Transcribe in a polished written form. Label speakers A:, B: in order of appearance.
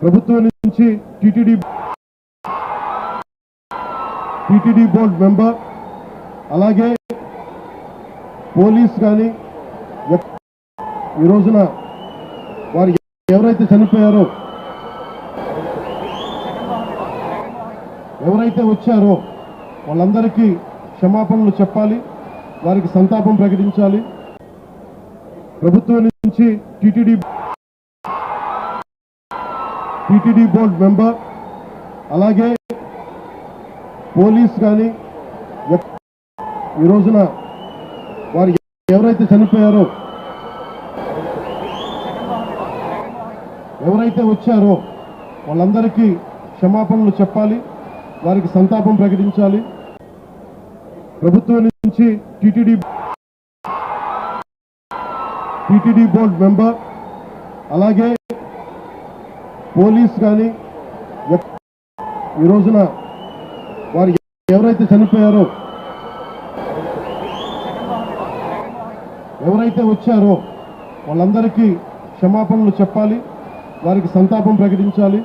A: ప్రభుత్వం నుంచి TTD board member అలాగే పోలీస్ కానీ ఈ రోజున వారు ఎవరైతే చనిపోయారో ఎవరైతే వచ్చారో వాళ్ళందరికీ క్షమాపణలు చెప్పాలి, వారికి సంతాపం ప్రకటించాలి. ప్రభుత్వం నుంచి టీటీడీ బోర్డు మెంబర్ అలాగే పోలీస్ కానీ ఈ రోజున వారు ఎవరైతే చనిపోయారో ఎవరైతే వచ్చారో వాళ్ళందరికీ క్షమాపణలు చెప్పాలి, వారికి సంతాపం ప్రకటించాలి. ప్రభుత్వం నుంచి టీటీడీ బోర్డు మెంబర్ అలాగే పోలీస్ కానీ ఈ రోజున వారు ఎవరైతే చనిపోయారో ఎవరైతే వచ్చారో వాళ్ళందరికీ క్షమాపణలు చెప్పాలి, వారికి సంతాపం ప్రకటించాలి.